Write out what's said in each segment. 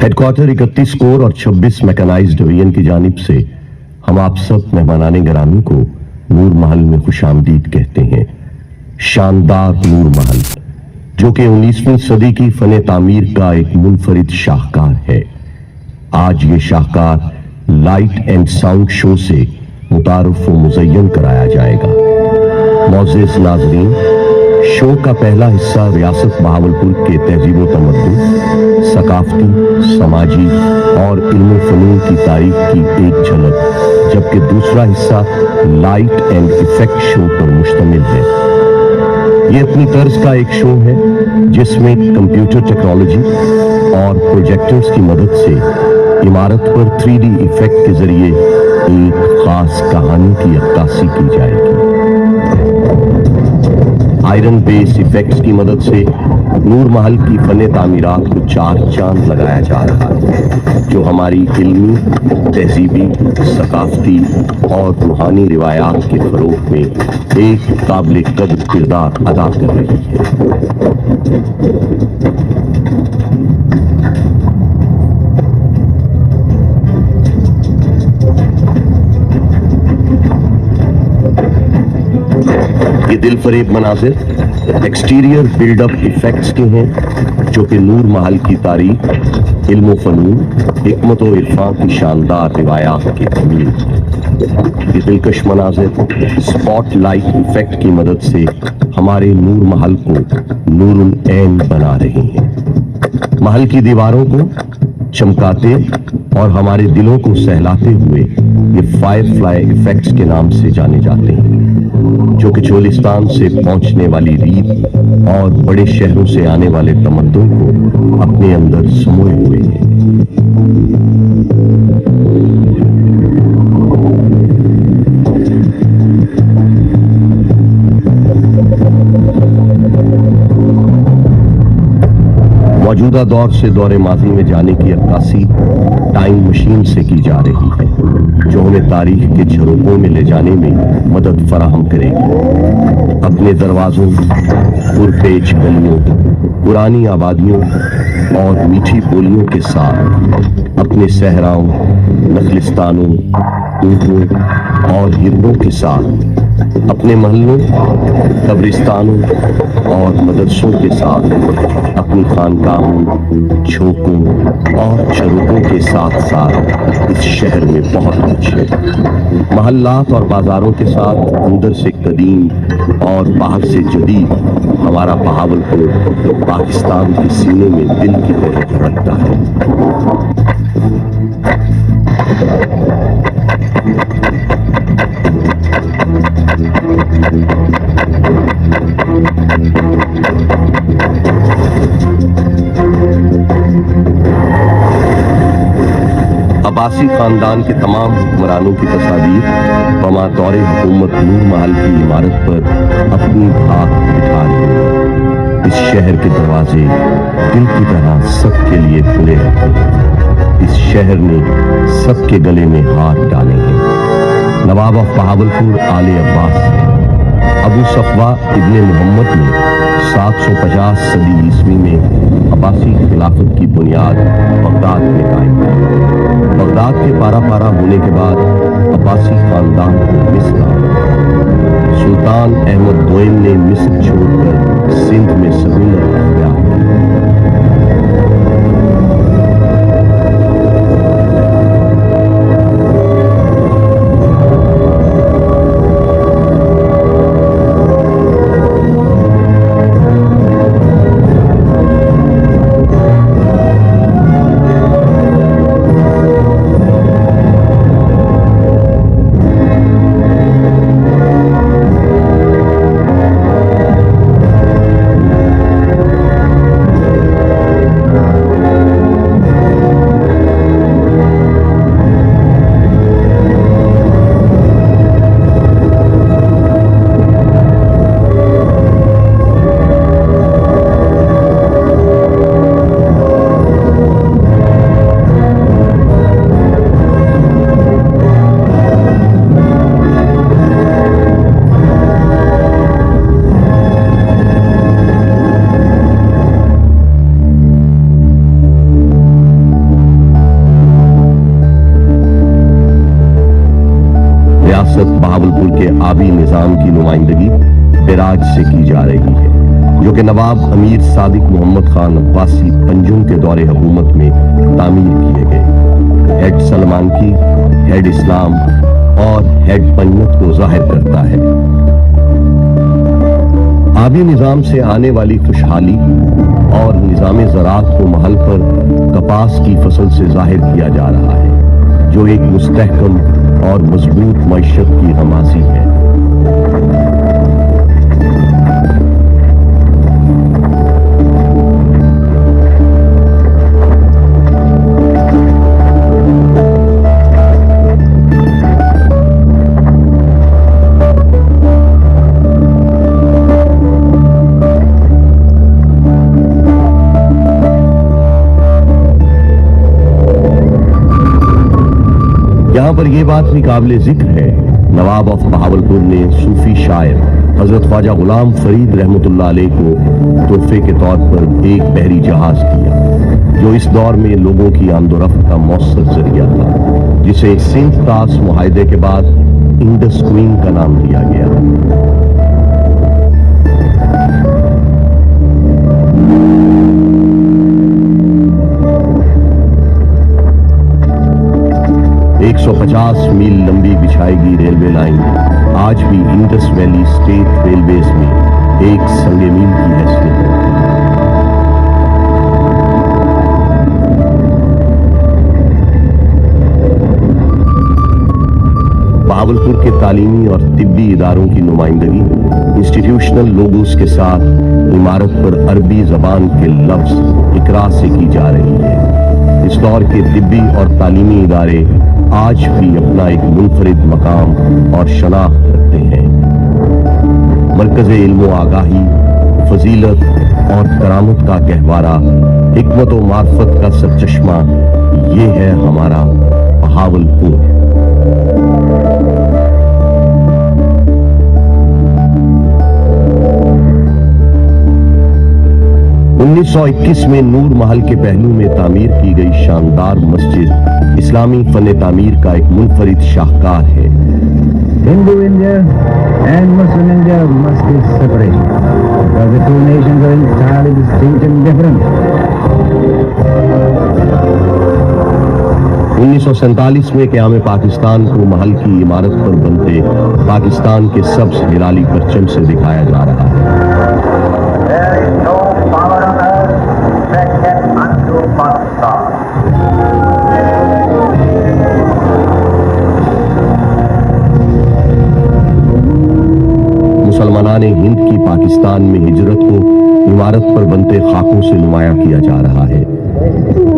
Headquarter 31 core और 26 mechanised division की जानिब से हम आप सब मेहमानाने गिरामी को नूर महल में खुशामदीद कहते हैं। शानदार नूर महल जो कि 19वीं सदी की फन तामीर का एक मुनफरिद शाहकार है। आज ये शाहकार लाइट एंड साउंड शो से मुतारुफ व मुज़य्यन कराया जाएगा। मौज़िज़ नाज़रीन, शो का पहला हिस्सा रियासत बहावलपुर के तहजीब तमद्दुन, सकाफती, समाजी और इल्म फ़नून की तारीख की एक झलक, जबकि दूसरा हिस्सा लाइट एंड इफेक्ट शो पर मुश्तमिल है। ये अपनी तर्ज का एक शो है जिसमें कंप्यूटर टेक्नोलॉजी और प्रोजेक्टर्स की मदद से इमारत पर 3D इफेक्ट के जरिए एक खास कहानी की अक्कासी की जाएगी। आयरन बेस इफेक्ट्स की मदद से नूर महल की फन तामीरात को चार चांद लगाया जा रहा है, जो हमारी इल्मी, तहजीबी, सकाफती और रूहानी रिवायात के फरोग में एक काबिल कदर किरदार अदा कर रही है। ये दिल फरेब मनाजिर एक्सटीरियर बिल्डअप इफेक्ट्स के हैं जो कि नूर महल की तारीख, इल्म फनून, हिकमत व इरफान की शानदार रिवायात के अमीर हैं। ये दिलकश मनाजिर स्पॉट लाइट इफेक्ट की मदद से हमारे नूर महल को नूरुल ऐन बना रहे हैं। महल की दीवारों को चमकाते और हमारे दिलों को सहलाते हुए ये फायरफ्लाई इफेक्ट्स के नाम से जाने जाते हैं, जो कि चोलिस्तान से पहुंचने वाली रीत और बड़े शहरों से आने वाले तमद्दुन को अपने अंदर समोए हुए हैं। मौजूदा दौर से दौरे माजी में जाने की अक्कासी टाइम मशीन से की जा रही है, जो हमें तारीख के झरोकों में ले जाने में मदद फराहम करेगी। अपने दरवाजों, पुरपेच गलियों, पुरानी आबादियों और मीठी बोलियों के साथ अपने सहराओं, नखलिस्तानों, ऊँटों और हिरनों के साथ अपने महलों, कब्रिस्तानों और मदरसों के साथ अपनी खानकाहों, झोंकों और चरोकों के साथ साथ इस शहर में बहुत कुछ है। महल्लात और बाजारों के साथ अंदर से कदीम और बाहर से जदीद हमारा बहावलपुर पाकिस्तान के सीने में दिल की तरह धड़कता है। अब्बासी खानदान के तमाम हुक्मरानों की तस्वीर बमातौर हुकूमत नूर महल की इमारत पर अपनी धाक बिठा रही है। इस शहर के दरवाजे दिल की तरह सबके लिए खुले रहते हैं। इस शहर ने सबके गले में हाथ डाले हैं। नवाब ऑफ बहावलपुर आले अब्बास है। अबू सफवा इब्ने मोहम्मद ने 750 सदी ईस्वी में अब्बासी खिलाफत की बुनियाद बगदाद में कायम की। बगदाद के पारा पारा होने के बाद अब्बासी खानदान को मिस्र आया। सुल्तान अहमद दोयम ने मिस्र छोड़कर सिंध में सहूलत अख्तियार की। ریاست بہاولپور کے آبی نظام کی نمائندگی بیراج سے کی جا رہی ہے، جو کہ نواب امیر صادق محمد خان عباسی پنجم کے دور حکومت میں تعمیر کیے گئے۔ ہیڈ سلمان کی، ہیڈ اسلام اور ہیڈ پنجت کو ظاہر کرتا ہے۔ آبی نظام سے آنے والی خوشحالی اور نظام زراعت کو محل پر کپاس کی فصل سے ظاہر کیا جا رہا ہے، جو ایک مستحکم اور مضبوط معیشت کی غمازی ہے۔ یہاں پر یہ بات بھی قابل ذکر ہے، نواب آف بہاولپور نے صوفی شاعر حضرت خواجہ غلام فرید رحمۃ اللہ علیہ کو تحفے کے طور پر ایک بحری جہاز دیا، جو اس دور میں لوگوں کی آمد و رفت کا مؤثر ذریعہ تھا، جسے سندھ طاس معاہدے کے بعد انڈس کوئین کا نام دیا گیا۔ ایک 150 میل لمبی بچھائی گئی ریلوے لائن آج بھی انڈس ویلی اسٹیٹ ریلویز میں ایک سنگ میل کی حیثیت ہے۔ بہاولپور کے تعلیمی اور طبی اداروں کی نمائندگی انسٹیٹیوشنل لوگوز کے ساتھ عمارت پر عربی زبان کے لفظ اقرا سے کی جا رہی ہے۔ اس دور کے طبی اور تعلیمی ادارے آج بھی اپنا ایک منفرد مقام اور شناخت رکھتے ہیں۔ مرکز علم و آگاہی، فضیلت اور کرامت کا گہوارہ، حکمت و معرفت کا سرچشمہ، یہ ہے ہمارا بہاولپور۔ 1921 میں نور محل کے پہلو میں تعمیر کی گئی شاندار مسجد اسلامی فن تعمیر کا ایک منفرد شاہکار ہے۔ Hindu India and Muslim India must be separated because the two nations are entirely distinct and different. 1947 میں قیام پاکستان کو محل کی عمارت پر بنتے پاکستان کے سبز ہلالی پرچم سے دکھایا جا رہا ہے۔ There is no power on earth that can undo Pakistan. مسلمانان ہند کی پاکستان میں ہجرت کو عمارت پر بنتے خاکوں سے نمایاں کیا جا رہا ہے۔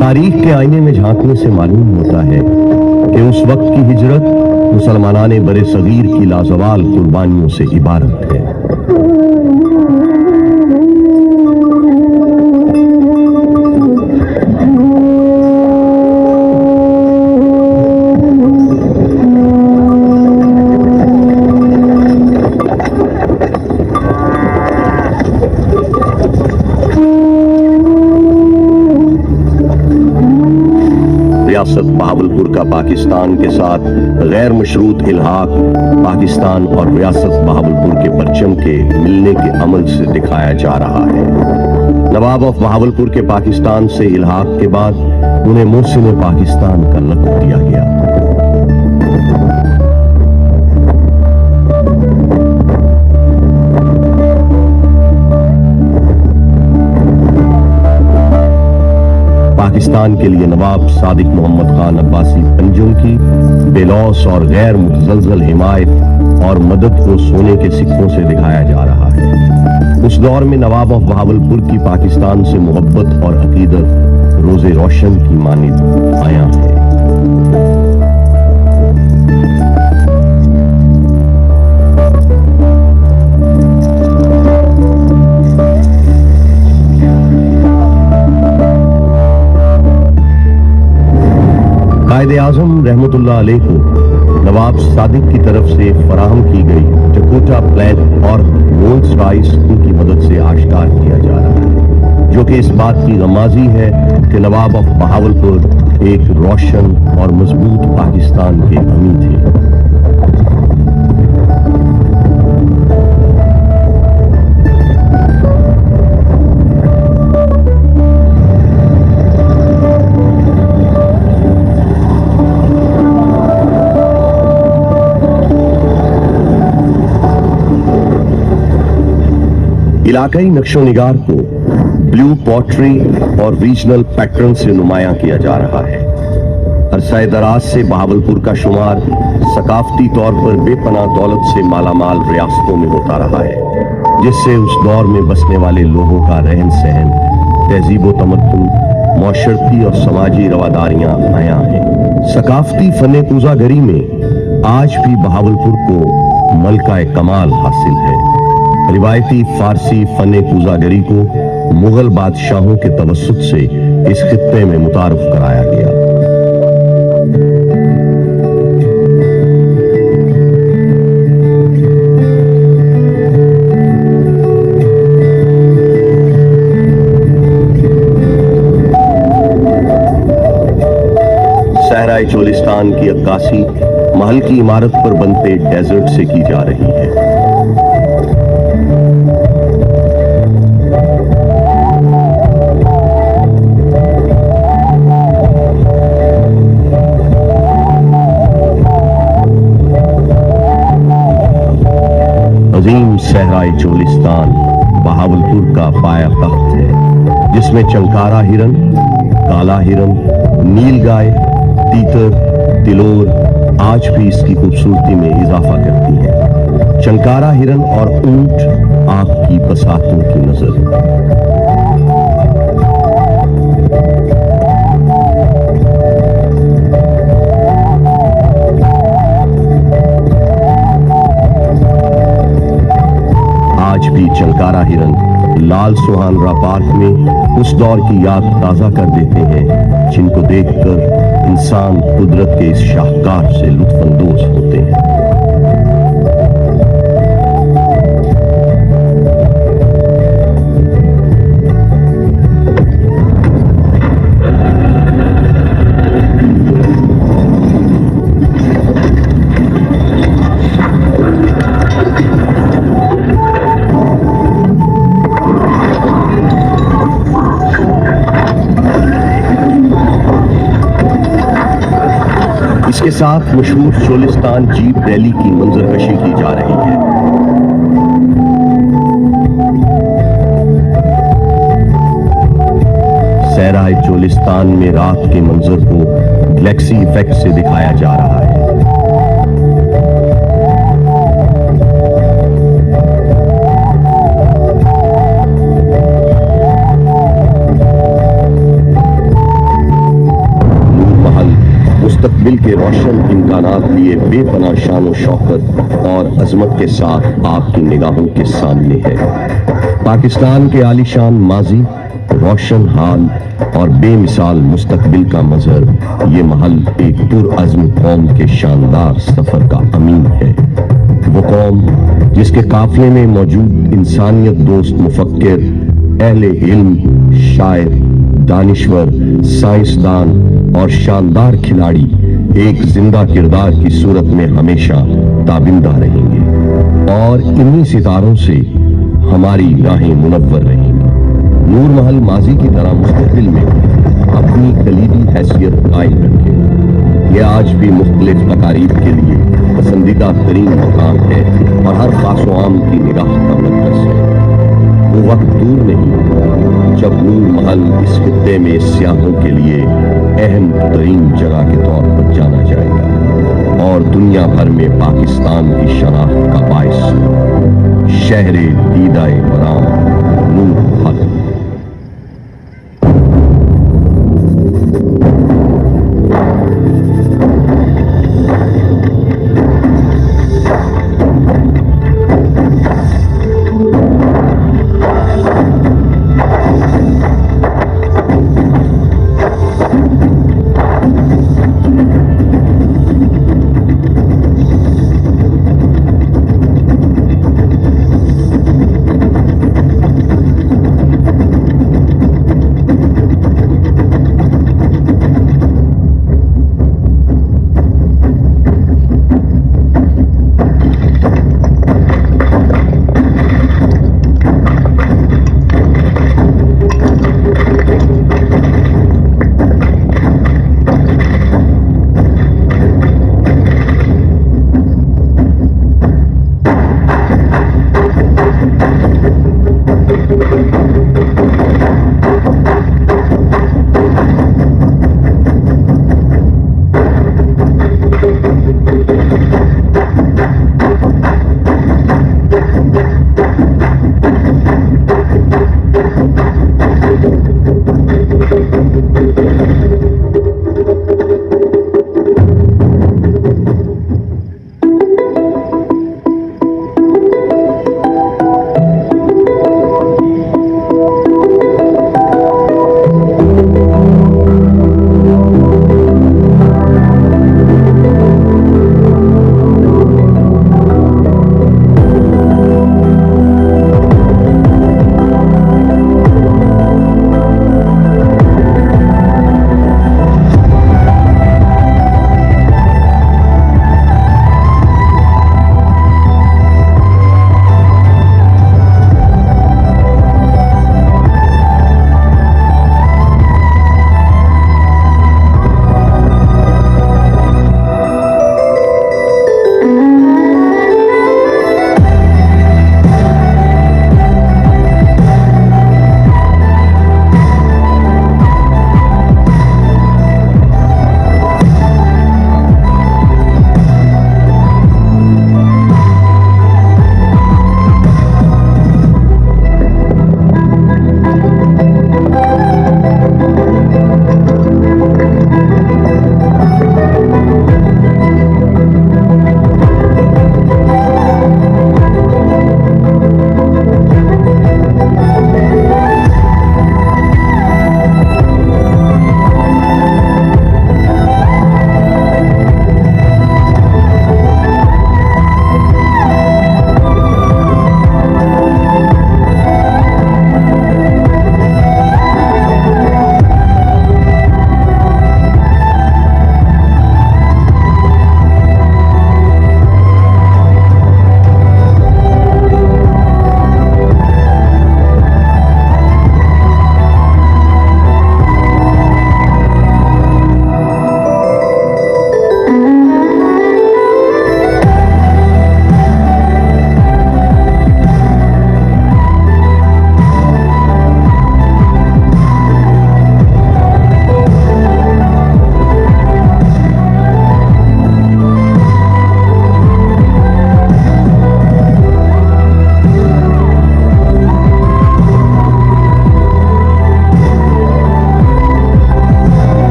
تاریخ کے آئینے میں جھانکنے سے معلوم ہوتا ہے کہ اس وقت کی ہجرت مسلمانان بر صغیر کی لازوال قربانیوں سے عبارت ہے۔ ریاست بہاولپور کا پاکستان کے ساتھ غیر مشروط الحاق پاکستان اور ریاست بہاولپور کے پرچم کے ملنے کے عمل سے دکھایا جا رہا ہے۔ نواب آف بہاولپور کے پاکستان سے الحاق کے بعد انہیں محسن پاکستان کا لقب دیا گیا۔ پاکستان کے لیے نواب صادق محمد خان عباسی پنجم کی بے لوث اور غیر متزلزل حمایت اور مدد کو سونے کے سکوں سے دکھایا جا رہا ہے۔ اس دور میں نواب آف بہاولپور کی پاکستان سے محبت اور عقیدت روز روشن کی مانند عیاں ہے۔ قائد اعظم رحمۃ اللہ علیہ کو نواب صادق کی طرف سے فراہم کی گئی ڈکوٹا پلان اور رولز رائس ان کی مدد سے آشکار کیا جا رہا ہے، جو کہ اس بات کی غمازی ہے کہ نواب آف بہاولپور ایک روشن اور مضبوط پاکستان کے حامی تھے۔ इलाकाई नक्शो निगार को ब्लू पॉटरी और रीजनल पैटर्न से नुमायां किया जा रहा है। अरसाए दराज से बहावलपुर का शुमार सकाफती तौर पर बेपनाह दौलत से मालामाल रियासतों में होता रहा है, जिससे उस दौर में बसने वाले लोगों का रहन सहन, तहजीब व तमद्दुन, मौशरती और समाजी रवादारियां आया हैं। सकाफती फने पूजागरी में आज भी बहावलपुर को मलका कमाल हासिल है। रिवायती फारसी फने पूजागरी को मुगल बादशाहों के तवस्सुत से इस खित्ते में मुतारफ कराया गया। सहराए चोलिस्तान की अक्कासी महल की इमारत पर बनते डेजर्ट से की जा रही है। अजीम सहराए चोलिस्तान बहावलपुर का पाया तख्त है, जिसमें चंकारा हिरन, काला हिरन, नीलगाय, तीतर, तिलोर आज भी इसकी खूबसूरती में इजाफा करती हैं। चंकारा हिरन और ऊंट आंख की बसातों की नजर। आज भी चंकारा हिरन लाल सुहानरा पार्क में उस दौर की याद ताजा कर देते हैं, जिनको देखकर इंसान कुदरत के इस शाहकार से लुत्फानंदोज होते हैं। इसके साथ मशहूर चोलिस्तान जीप रैली की मंजरकशी की जा रही है। सहराए चोलिस्तान में रात के मंजर को गैलेक्सी इफेक्ट से दिखाया जा रहा है। मुस्तकबिल के रोशन इम्कानात लिए बेपनाह शान व शौकत और अजमत के साथ आपकी निगाहों के सामने है। पाकिस्तान के आलीशान माजी, रोशन हाल और बेमिसाल मुस्तकबिल का मजहर ये महल एक पुरअज़्म कौम के शानदार सफर का अमीन है। वो कौम जिसके काफिले में मौजूद इंसानियत दोस्त मुफक्किर, अहले इल्म, शायर, दानिश्वर, साइंसदान और शानदार खिलाड़ी एक जिंदा किरदार की सूरत में हमेशा ताबिंदा रहेंगे और इन्हीं सितारों से हमारी राहें मुनव्वर रहेंगी। नूर महल माजी की तरह मुस्तकिल में अपनी कलीदी हैसियत कायम रखे। ये आज भी मुख्तलिफ तकारीब के लिए पसंदीदा तरीन मकाम है और हर खास व आम की निगाह का मरकज़ है। वो वक्त दूर नहीं जब नूर महल इस खित्ते में सियाहों के लिए अहम तरीन जगह के तौर पर जाना जाएगा और दुनिया भर में पाकिस्तान की शनाख्त का बाइस शहरे दीदाए मराम नूर महल।